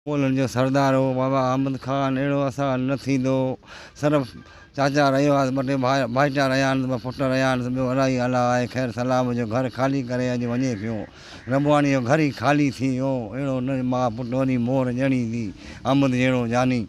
बोलनि जो सरदार हो बाबा अहमद ख़ान, अहिड़ो असां न थींदो। सिर्फ़ु चाचा रहियो आहे, ॿ टे भाइटा रहिया आहिनि, ॿ पुट रहिया आहिनि, ॿियो अलाही अला आहे ख़ैरु सलाम जो घर ख़ाली करे अॼु वञे पियो। रबवानी जो घर ई ख़ाली थी वियो। अहिड़ो न मां पुटु वञी मोर ॼणी थी अहमद जहिड़ो जानी।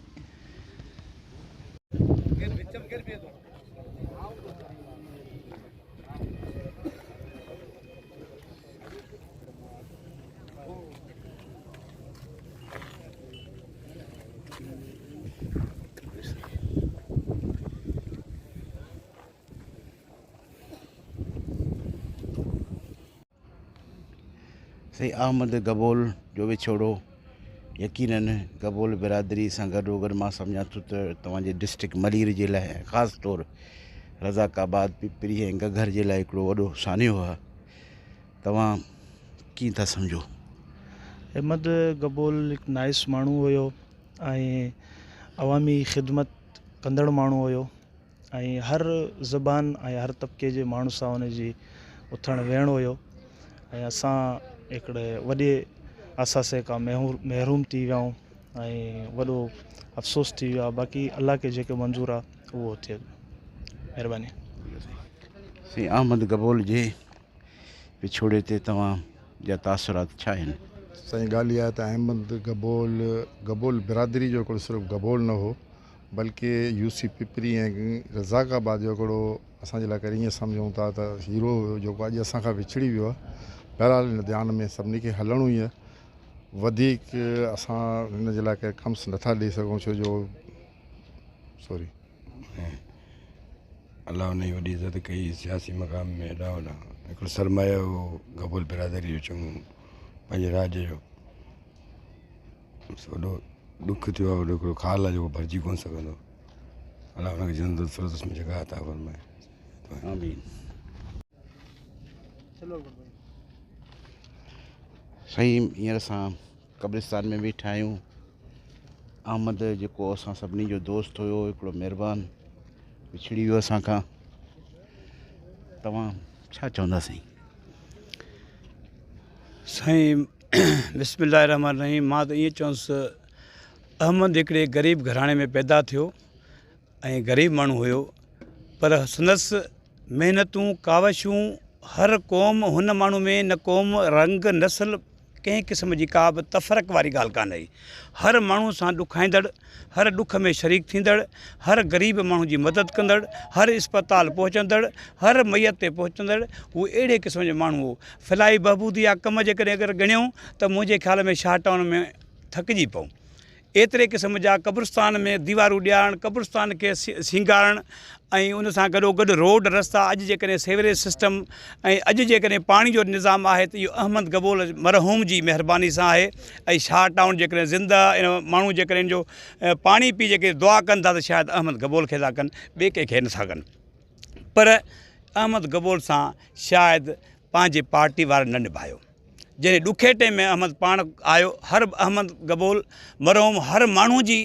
सही अहमद गबोल जो विछोड़ो यकीनन गबोल برادری सां गॾोगॾु मां सम्झां थो त तव्हांजे डिस्ट्रिक्ट मलीर जे लाइ ख़ासि तौरु रज़ाक़ाबाद पिपरी ऐं गगघर जे लाइ हिकिड़ो वॾो सानियो आहे। तव्हां कीअं था सम्झो? अहमद गबोल हिकु नाइस माण्हू हुयो ऐं अवामी ख़िदमत कंदड़ माण्हू हुयो ऐं हर ज़बान ऐं हर तबिके जे माण्हू सां हुनजी उथण वेहण हुयो ऐं असां हिकिड़े वॾे असासे खां महरूम थी विया आहियूं ऐं वॾो अफ़सोस थी वियो आहे। बाक़ी अल्लाह खे जेके मंज़ूर आहे उहो थिए। महिरबानी। सही अहमद गबोल जे विछोड़े ते तव्हां जा तासुरात छा आहिनि? साईं ॻाल्हि इहा आहे त अहमद गबोल बिरादरी जो हिकिड़ो सिर्फ़ु गबोल न हो, बल्कि यूसी पिपरी ऐं रज़ाक़ाबाद जो हिकिड़ो असांजे लाइ करे ईअं सम्झूं था त हीरो हुयो जेको अॼु असांखां विछड़ी वियो आहे। बहरहाल हिन ध्यान में सभिनी खे हलणो ई आहे। वधीक असां हिन जे लाइ कंहिं खम्स नथा ॾेई सघूं, छो जो सॉरी अलाह उन जी वॾी इज़त कई सियासी मक़ाम में हेॾा वॾा हिकिड़ो सरमाया हो गबोल बिरादरी जो चङो पंहिंजे राज जो। वॾो ॾुख थियो आहे, वॾो हिकिड़ो खाल आहे जेको भरिजी कोन सघंदो। अलाह हुनखे जन्नतुल फ़िरदौस में जॻह अता फ़रमाए। आमीन। सही हींअर असां कब्रिस्तान में वेठा आहियूं। अहमद जेको असां सभिनी जो दोस्त हुयो, हिकिड़ो महिरबानी, विछड़ी वियो असांखां। तव्हां छा चवंदा साईं? साईं बिस्मिल्लाह रहमान रहीम। मां त ईअं चवंदुसि अहमद हिकिड़े ग़रीब घराणे में पैदा थियो ऐं ग़रीब माण्हू हुयो, पर संदसि महिनतूं कावशूं हर क़ौम हुन माण्हू में न क़ौम रंग नस्ल कंहिं क़िस्म जी का बि तफ़रक वारी ॻाल्हि कान हुई। हर माण्हू सां ॾुखाईंदड़, हर ॾुख में शरीक थींदड़, हर ग़रीब माण्हू जी मदद कंदड़, हर इस्पताल पहुचंदड़, हर मैयत ते पहुचंदड़, उहो अहिड़े क़िस्म जो माण्हू हो। फलाही बहबूदी जा कम जेकॾहिं अगरि ॻणियूं त मुंहिंजे ख़्याल में शाह टाउन में थकिजी पऊं। एतिरे क़िस्म जा कब्रिस्तान में दीवारूं ॾियारणु, कब्रिस्तान खे सिंगारणु ऐं उन सां गॾोगॾु रोड रस्ता, अॼु जेकॾहिं सेवरेज सिस्टम ऐं अॼु जेकॾहिं पाणी जो निज़ाम आहे त इहो अहमद गबोल मरहूम जी महिरबानी सां आहे। ऐं शाह टाउन जेकॾहिं ज़िंदा माण्हू जेकॾहिं जो पाणी पी जेके दुआ कनि था त शायदि अहमद गबोल खे था कनि, ॿिए कंहिंखे नथा कनि। पर अहमद गबोल सां शायदि पंहिंजे पार्टी वारनि न निभायो। जॾहिं ॾुखे टाइम में अहमद पाण आयो, हर अहमद गबोल मरहूम हर माण्हू जी,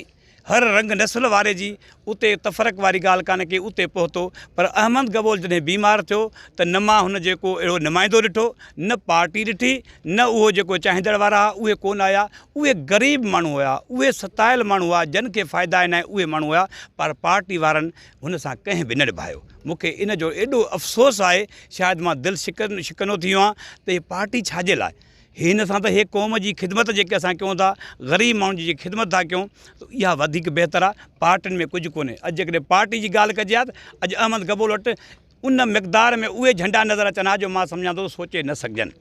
हर रंग नस्ल वारे जी उते तफ़रक वारी ॻाल्हि कान्हे की उते पहुतो। पर अहमद गबोल जॾहिं बीमार थियो त न मां हुन जेको अहिड़ो नुमाइंदो ॾिठो, न पार्टी ॾिठी, न उहो जेको चाहींदड़ वारा हुआ उहे कोन आया। उहे ग़रीब माण्हू हुआ, उहे सतायल माण्हू हुआ, जिन खे फ़ाइदा न आहे उहे माण्हू हुआ। पर पार्टी वारनि हुन सां कंहिं बि न निभायो। मूंखे इन जो एॾो अफ़सोसु आहे, शायदि मां दिलि शिकनो थी वियो आहियां त हीअ पार्टी छाजे लाइ। हिन सां त हे क़ौम जी ख़िदमत जेके असां कयूं था, ग़रीब माण्हुनि जी ख़िदमत था कयूं, त इहा वधीक बहितर आहे। पार्टियुनि में कुझु कोन्हे। अॼु जेकॾहिं पार्टी जी ॻाल्हि कजे आहे त अॼु अहमद गबोल वटि उन मक़दार में उहे झंडा नज़र अचनि हा जो मां सम्झां थो सोचे न सघजनि।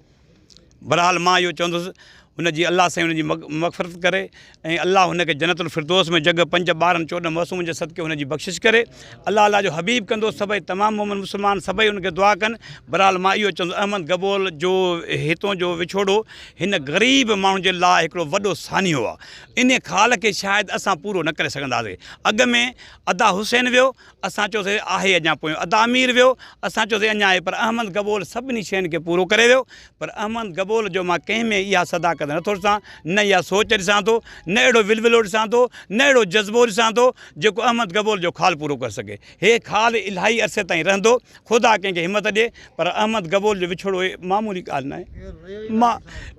बहरहाल मां इहो चवंदुसि हुनजी अल्लाह साईं हुनजी मग़फ़िरत करे ऐं अल्लाह हुनखे जन्नतुल फ़िरदौस में जॻह 5 ॿारनि 14 मासूमनि जे सदके हुनजी बख़्शिश करे। अल्लाह जो हबीब कंदो, सभई तमामु मोमिन मुस्लमान सभई हुनखे दुआ कनि। बहरहाल मां इहो चवंदुसि अहमद गबोल जो हितों जो विछोड़ो हिन ग़रीब माण्हू जे लाइ हिकिड़ो वॾो सानियो आहे। इन ख़ाल खे शायदि असां पूरो न करे सघंदासीं। अॻ में अदा हुसैन वियो, असां चयोसीं आहे अञा पोइ, अदा अमीर वियो, असां चयोसीं अञा आहे। पर अहमद गबोल सभिनी शयुनि खे पूरो करे वियो। पर अहमद गबोल जो मां कंहिं में इहा सदाकत नथो ॾिसां, न इहा सोच ॾिसां थो, न अहिड़ो विलविलो ॾिसां थो, न अहिड़ो जज़्बो ॾिसां थो जेको अहमद गबोल जो ख़ाल पूरो करे सघे। हे ख़ाल इलाही अरसे ताईं रहंदो, ख़ुदा कंहिंखे हिमत ॾिए। पर अहमद गबोल जो विछोड़ो मामूली ॻाल्हि न आहे। मां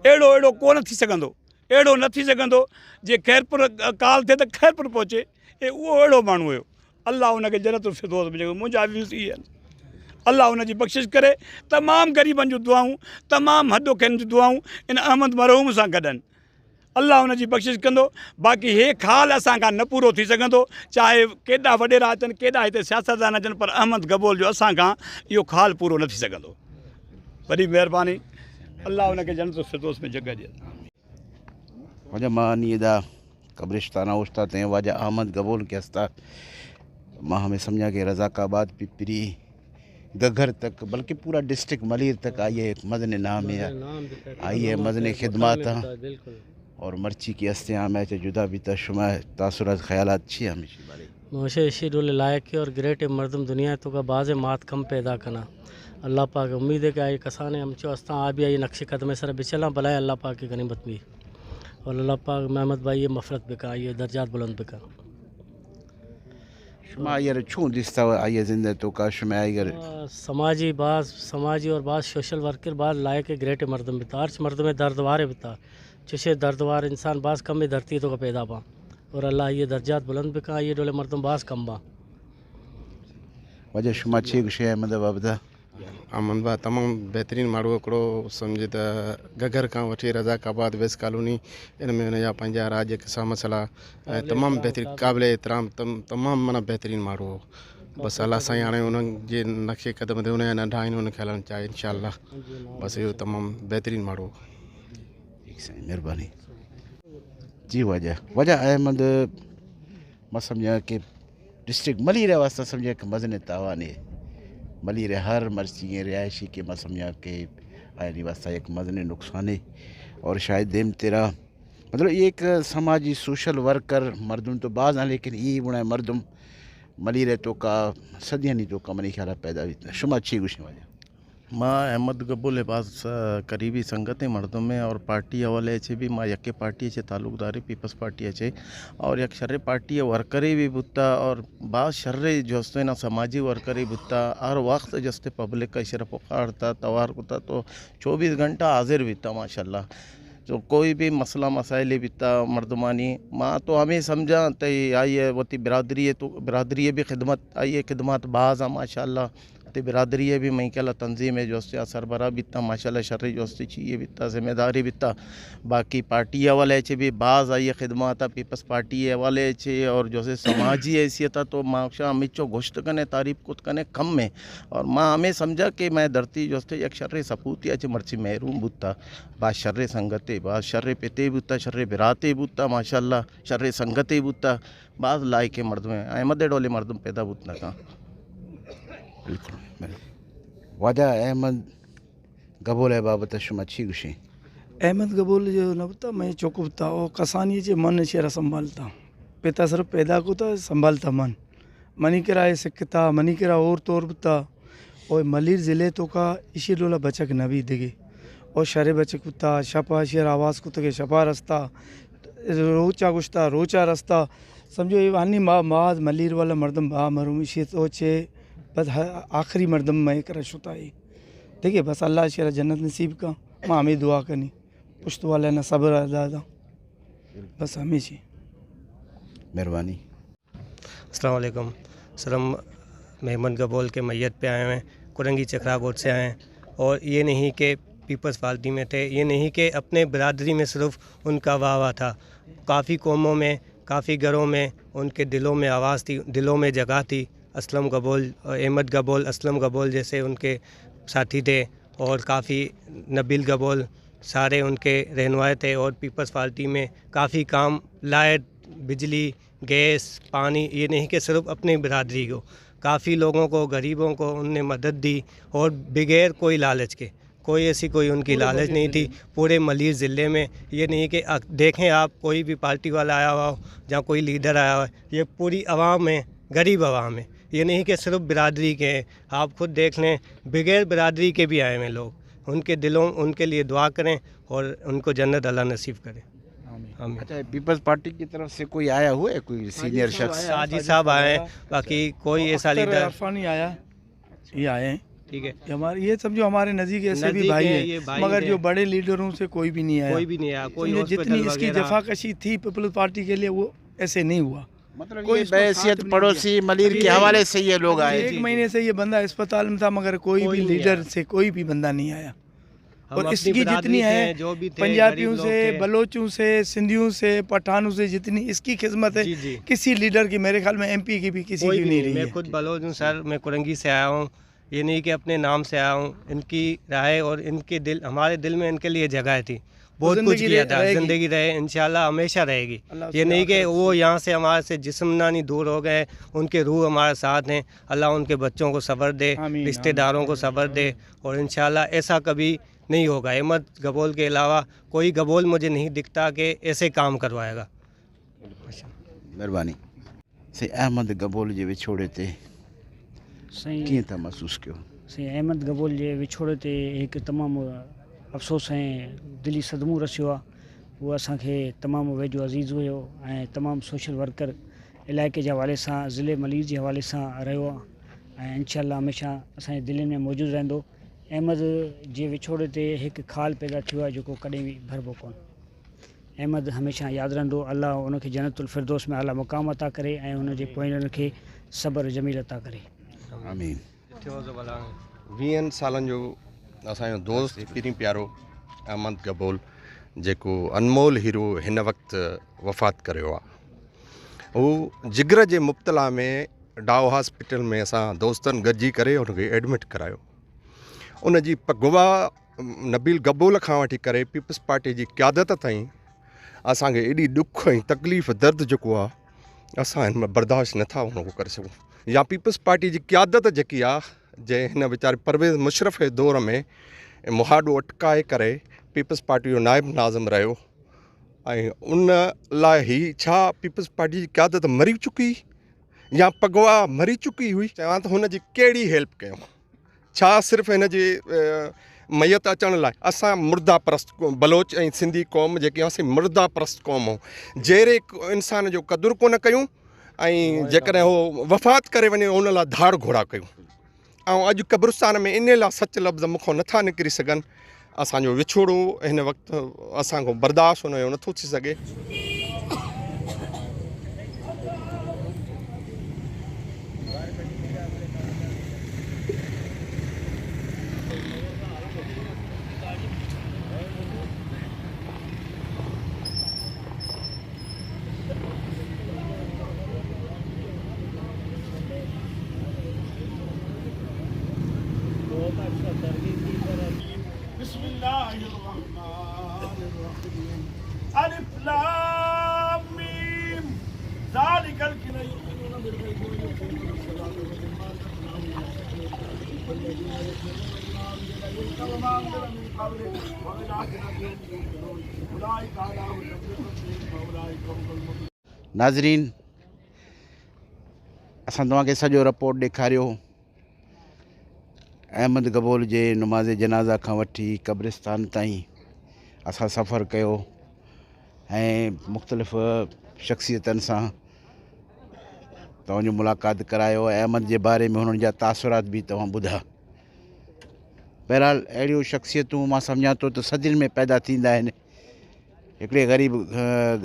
अहिड़ो कोन थी सघंदो, अहिड़ो न थी सघंदो जे खैरपुर काल थिए त खैरपुर पहुचे, उहो अहिड़ो माण्हू हुयो। अल्लाह हुनखे जन्नतुल फिरदौस में जेको मुंहिंजा व्यूज़ इहे आहिनि। अल्लाह हुनजी बख़्शिश करे। तमामु ग़रीबनि जूं दुआऊं, तमामु हदो ख़ैन जूं दुआऊं इन अहमद मरहूम सां गॾु आहिनि। अल्लाह हुनजी बख़्शिश कंदो। बाक़ी हे ख़ाल असांखां न पूरो थी सघंदो, चाहे केॾा वॾेरा अचनि, केॾा हिते सियासतदान अचनि, पर अहमद गबोल जो असांखां इहो ख़ाल पूरो न थी सघंदो। वॾी महिरबानी, अल्लाह हुनखे जन्नतुल फिरदौस में जॻह ॾिए। वजह मां नीदा कब्रिस्ताना उस्ताद हैं वजह अहमद गबोल के हस्ता माँ हमें समझा कि रज़ाक़ाबाद पिपरी गगघर तक बल्कि पूरा डिस्ट्रिक्ट मलीर तक आई है। एक मदन नाम है, आई है मदन खिदमत और मर्ची की हस्तियाँ में जुदा भी तशुमा तासुरात ख्यालात छी हमेशा बारे मोशे इशीडुल लायक और ग्रेट मर्दम दुनिया तो का बाज़ मात कम पैदा करना। अल्लाह पाक उम्मीद है कि आई कसाने हम चो अस्ता आ भी आई नक्शे कदम सर बिचला भलाए अल्लाह पाक की गनीमत भी और अल्लाह पाक महमद भाई ये मफरत बिका ये दर्जात बुलंद बिका। शुमा यार छू दिस्ता आई जिंदगी तो का शुमा यार समाजी और बाज़ सोशल वर्कर बाज़ लायक ग्रेट मर्दम बिता अर्च मर्दम में दर्दवार बिता चुशे दर्दवार इंसान बाज़ कम में धरती तो का पैदा पा और अल्लाह ये दर्जात बुलंद बिका ये डोले मर्दम बाज़ कम बा। वजह शुमा छे शे मतलब अबदा अहमद बा तमामु बहितरीनु माण्हू हिकिड़ो सम्झे त गगघर खां वठी रज़ाक़ाबाद वेस्ट कॉलोनी इन में हुनजा पंहिंजा राज किसा मसला ऐं तमामु बहितरीनु क़ाबिल एतिराम तमामु माना बहितरीनु माण्हू हो। बसि अलाह साईं हाणे उन्हनि जे नक्शे क़दम ते हुनजा नंढा आहिनि हुनखे हलणु चाहे इंशाअल्लाह। बसि इहो तमामु बहितरीनु माण्हू हो। मेहरबानी जी। वजह अहमद मां सम्झा कि डिस्ट्रिक्ट मलीर वास्ते सम्झा कि मज़ने तावान है मलीर हर मर्ची रिहायशी के मैं समझा कि आयनी वास्ता एक मदनी नुकसान है और शायद देम तेरा मतलब एक समाजी सोशल वर्कर मर्दुम तो बाज़ हैं लेकिन ये बुना मर्दुम मलीर तो का सदियाँ नहीं तो का मनी ख्याल पैदा हुई शुमा अच्छी कुछ वजह माँ अहमद गबोल के पास करीबी संगतें मर्दों में और पार्टी हवाले से भी माँ यके पार्टी से ताल्लुकदारी पीपल्स पार्टी से और यक शर्रे पार्टी वर्करे भी बुता और बाज़ शर्रे जोस्ते ना समाजी वर्करे बुता हर वक्त जस्ते पब्लिक का शर पुकारता तवार होता तो 24 घंटा हाजिर बीता माशाल्लाह। जो कोई भी मसला मसाइल बीता मर्दमानी माँ तो हमें समझा तो आई है वो बिरादरी है तो बिरादरी भी खिदमत आई है खिदमत बाज़ माशाल्लाह ते बिरादरी भी मई कला तंजीम है जोस्ते सरबरा बिता माशाल्लाह शर्री जोस्ते चाहिए बिता जिम्मेदारी बिता बाकी पार्टी हवाले से भी बाज़ आई खिदमत पीपल्स पार्टी हवाले से और जोसे समाजी हैसियत तो माशा अमिचो गोश्त कने तारीफ कुत कने कम में और माँ हमें समझा कि मैं धरती जोस्ते एक शर्रे सपूत या मर्ची महरूम बुता बात शर्रे संगते बात शर्रे पेते बुता शर्रे बिराते बुता माशाल्लाह शर्रे संगते बुता बाज़ लायक मर्द में अहमद डोले मर्दम पैदा बुतना का बिल्कुल। वजह अहमद गबोल है बाबत शुमा अच्छी गुशी अहमद गबोल जो नबता मैं चौकुबता और कसानी जे मन शेरा संभालता पिता सिर्फ पैदा को था संभालता मन मनी किराए सिकता मनी किरा और तौर बता और मलीर ज़िले तो का इसी डोला बचक नबी दिगे और शरे बचक कुत्ता शपा शेर आवाज़ कुत्ता के शपा रास्ता रोचा गुश्ता रोचा रास्ता समझो ये वानी माज मलीर वाला मर्दम बा मरूम इसी तो चे बस आखिरी मर्दम मैं कर शुता है देखिए बस अल्लाह शेरा जन्नत नसीब का माँ हमें दुआ करनी पुश्त वाले न सब्र अदा बस हमेशा मेहरबानी। अस्सलाम वालेकुम सरम अहमद गबोल के मैयत पे आए हैं कुरंगी चकरा गोट से आए हैं और ये नहीं कि पीपल्स पार्टी में थे ये नहीं कि अपने बरादरी में सिर्फ उनका वाह था काफ़ी कौमों में काफ़ी घरों में उनके दिलों में आवाज़ थी दिलों में जगह थी। असलम गबोल अहमद गबोल असलम गबोल जैसे उनके साथी थे और काफ़ी नबील गबोल सारे उनके रहनुमाए थे और पीपल्स पार्टी में काफ़ी काम लाइट बिजली गैस पानी ये नहीं कि सिर्फ अपनी बिरादरी को काफ़ी लोगों को गरीबों को उनने मदद दी और बगैर कोई लालच के कोई ऐसी कोई उनकी लालच नहीं थी। पूरे मलीर ज़िले में ये नहीं कि देखें आप कोई भी पार्टी वाला आया हुआ हो जहाँ कोई लीडर आया हुआ है ये पूरी आवाम है गरीब आवाम है ये नहीं कि सिर्फ बिरादरी के हैं आप खुद देख लें बगैर बिरादरी के भी आए हैं लोग उनके दिलों उनके लिए दुआ करें और उनको जन्नत अल्लाह नसीब करें। अच्छा पीपल्स पार्टी की तरफ से कोई आया हुआ है कोई सीनियर शख्स हाजी साहब आए हैं बाकी कोई ऐसा लीडर नहीं आया ये आए हैं ठीक है। हमारे ये समझो हमारे नज़दीक ऐसे भी भाई हैं, मगर जो बड़े लीडरों से कोई भी नहीं आया, कोई जितनी इसकी जफाकशी थी पीपल्स पार्टी के लिए वो ऐसे नहीं हुआ। मतलब कोई बहैसियत पड़ोसी मलीर के हवाले से ये लोग आए। 1 महीने से ये बंदा अस्पताल में था, मगर कोई भी लीडर से कोई भी बंदा नहीं आया। और इसकी जितनी है पंजाबियों से, बलोचों से, सिंधियों से, पठानों से जितनी इसकी खिदमत है, किसी लीडर की मेरे ख्याल में MP की भी किसी की नहीं रही है। मैं खुद बलोच हूँ सर, मैं कुरंगी से आया हूँ, ये नहीं कि अपने नाम से आया हूँ। इनकी राय और इनके दिल, हमारे दिल में इनके लिए जगह थी, बहुत कुछ किया था, ज़िंदगी रहे इंशाल्लाह हमेशा रहेगी। ये नहीं कि वो यहाँ से हमारे से जिस्मानी दूर हो गए, उनके रूह हमारे साथ हैं। अल्लाह उनके बच्चों को सब्र दे, रिश्तेदारों को सब्र दे, और इंशाल्लाह ऐसा कभी नहीं होगा। अहमद गबोल के अलावा कोई गबोल मुझे नहीं दिखता कि ऐसे काम करवाएगा। मेहरबानी। से अहमद गबोल जे विछोड़े ते कीअं था महसूस कयो? से अहमद गबोल जे विछोड़े ते हिकु तमामु अफ़सोस ऐं दिली सदमो रसियो आहे। उहो असांखे तमामु वेझो अज़ीज़ हुयो ऐं तमामु सोशल वर्कर इलाइक़े जे हवाले सां, ज़िले मलीर जे हवाले सां रहियो आहे ऐं इंशाअल्लाह हमेशह असांजे दिलनि में मौजूदु रहंदो। अहमद जे विछोड़े ते हिकु खाल पैदा थियो आहे जेको कॾहिं बि भरबो कोन। अहमद हमेशह यादि रहंदो। अल्लाह उनखे जन्नतुल फिरदौस में आला मुक़ाम अता करे ऐं उनजे पोइनि खे सब्र जमील अता करे। आमीन। 20 सालनि जो असांजो दोस्त पहिरीं प्यारो अहमद गबोल जेको अनमोल हीरो हिन वक़्तु वफ़ात करियो आहे। हू जिगर जे मुब्तला में डाउ हॉस्पिटल में असां दोस्तनि गॾिजी करे उनखे एडमिट करायो। उन जी पगवा नबील गबोल खां वठी करे पीपल्स पार्टी जी क़यादत ताईं असांखे एॾी ॾुख ऐं तकलीफ़ दर्द जेको आहे असां हिन में बर्दाश्त नथा उन करे सघूं। या पीपल्स पार्टी जी क़यादत जेकी आहे जंहिं हिन वीचारे परवेज़ मुशरफ़ जे दौर में मुहाॾो अटकाए करे पीपल्स पार्टी जो नाइब नाज़िम रहियो ऐं उन लाइ ही छा पीपल्स पार्टी जी क़यादत मरी चुकी या पगवा मरी चुकी हुई? चवां त हुन जी कहिड़ी हेल्प कयूं? छा सिर्फ़ु हिन जी मैयत अचण लाइ? असां मुर्दा परस्त बलोच ऐं सिंधी क़ौम जेके असीं मुर्दा परस्त क़ौम आहियूं, जहिड़े इंसान जो क़दुरु कोन कयूं ऐं जेकॾहिं उहो वफ़ात करे वञे उन लाइ धाड़ घोड़ा कयूं। ऐं अॼु क़ब्रिस्तान में इन लाइ सच लफ़्ज़ मूंखां नथा निकिरी सघनि। असांजो विछोड़ो हिन वक़्तु असांखां बर्दाश्त हुनजो नथो थी सघे। नाज़रीन, असां तव्हांखे सॼो रिपोर्ट ॾेखारियो अहमद गबोल जे नुमाज़ जनाज़ा खां वठी क़ब्रिस्तान ताईं असां सफ़र कयो ऐं मुख़्तलिफ़ शख़्सियतनि सां तव्हांजो मुलाक़ात करायो। अहमद जे बारे में हुननि जा तासुरात बि तव्हां ॿुधा। बहरहाल अहिड़ियूं शख़्सियतूं मां सम्झां थो त सदियुनि में पैदा थींदा आहिनि। हिकिड़े ग़रीब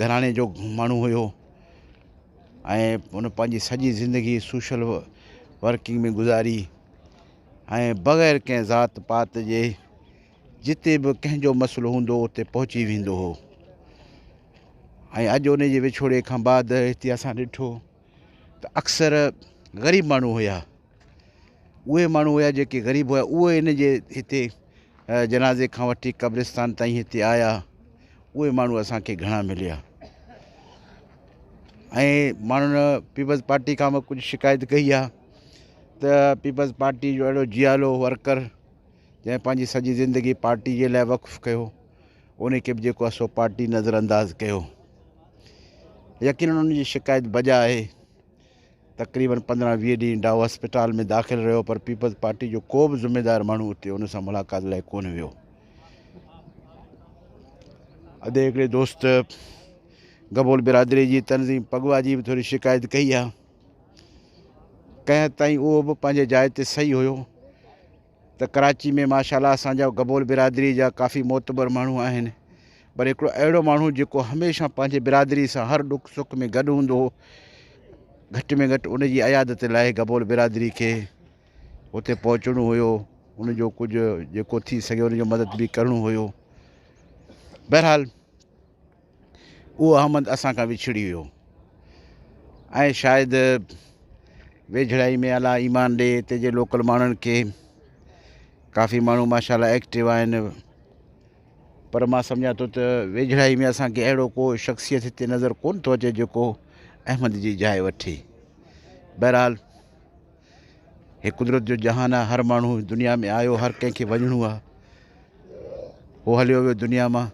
घराणे जो माण्हू हुयो ऐं हुन पंहिंजी सॼी ज़िंदगी सोशल वर्किंग में गुज़ारी ऐं बग़ैर कंहिं ज़ात पात जे जिते बि कंहिंजो मसइलो हूंदो उते पहुची वेंदो हो। ऐं अॼु उन जे विछोड़े खां बाद हिते असां ॾिठो त अक्सर ग़रीब माण्हू हुया, उहे माण्हू हुया जेके ग़रीब हुया, उहे इन जे हिते जनाज़े खां वठी क़ब्रिस्तान ताईं हिते आया। उहे माण्हू असांखे घणा मिलिया ऐं माण्हुनि पीपल्स पार्टी खां बि कुझु शिकायत कई आहे त पीपल्स पार्टी जो अहिड़ो जियालो वर्कर जंहिं पंहिंजी सॼी ज़िंदगी पार्टी जे लाइ वक़्फ़ु कयो, उन खे बि जेको आहे सो पार्टी नज़रअंदाज़ कयो। यकीनन उन जी शिकायत बजा आहे। तक़रीबन 15-20 ॾींहं डाउ हॉस्पिटल में दाख़िल रहियो, पर पीपल्स पार्टी जो को बि ज़िम्मेदार माण्हू उते उन सां मुलाक़ात लाइ कोन वियो। अॼु हिकिड़े दोस्त गबोल बिरादरी जी तनज़ीम पगवा जी बि थोरी शिकायत कई आहे। कंहिं ताईं उहो बि पंहिंजे जाइ ते सही हुयो, त कराची में माशाल्लाह असांजा गबोल बिरादरी जा काफ़ी मोतबर माण्हू आहिनि, पर हिकिड़ो अहिड़ो माण्हू जेको हमेशह पंहिंजे बिरादरी सां हर दुख सुख में गॾु हूंदो हो, घटि में घटि उन जी अयादत लाइ गबोल बिरादरी खे उते पहुचणो हुयो, उनजो कुझु जेको थी सघे उनजो मदद बि करणो हुयो। बहरहाल उहो अहमद असां खां विछड़ी वियो ऐं शायदि वेझड़ाई में अला ईमान ॾे हिते जे लोकल माण्हुनि खे काफ़ी माण्हू माशाल्लाह एक्टिव आहिनि, पर मां सम्झां थो त वेझड़ाई में असांखे अहिड़ो को शख़्सियत हिते नज़र कोन थो अचे जेको अहमद जी जाइ वठे। बहरहाल हे कुदरत जो जहान आहे, हर माण्हू दुनिया में आयो, हर कंहिंखे वञिणो आहे, हो हलियो वियो दुनिया मां,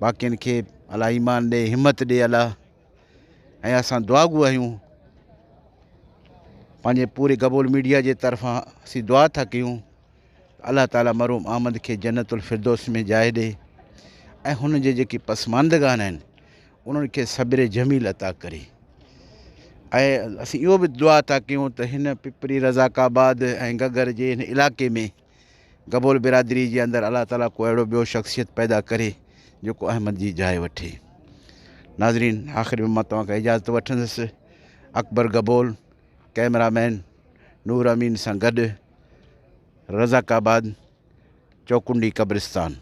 बाक़ियुनि खे अला ईमान ॾे, हिमत ॾे अला। ऐं असां दुआगू आहियूं, पंहिंजे पूरे गबोल मीडिया जे तरफ़ां असीं दुआ था कयूं अल्लाह ताला मरहूम अहमद खे जन्नतुल फिरदौस में जाइ ॾे ऐं हुन जे जेकी पसमानदगान आहिनि उन्हनि खे सब्र जमील अता करे। ऐं असीं इहो बि दुआ था कयूं त हिन पिपरी रज़ाकाबाद ऐं गगघर जे हिन इलाइक़े में गबोल बिरादरी जे अंदरि अल्लाह ताला को अहिड़ो ॿियो शख़्सियत पैदा करे जेको अहमद जी जाइ वठे। नाज़रीन, आख़िर में मां तव्हांखां इजाज़त वठंदुसि। अकबर गबोल, कैमरामैन नूर अमीन सां गॾु, रज़ाकाबाद, चौकुंडी कब्रिस्तान।